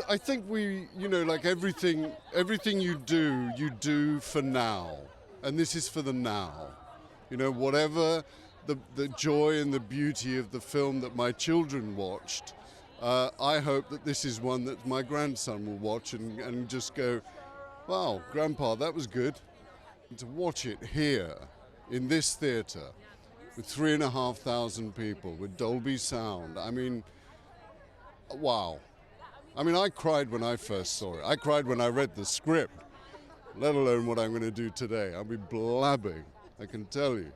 I think we, like everything you do for now. And this is for the now. Whatever the joy and the beauty of the film that my children watched, I hope that this is one that my grandson will watch and just go, wow, Grandpa, that was good. And to watch it here, in this theatre, with 3,500 people, with Dolby Sound, I mean, wow. I mean, I cried when I first saw it. I cried when I read the script, let alone what I'm going to do today. I'll be blabbing, I can tell you.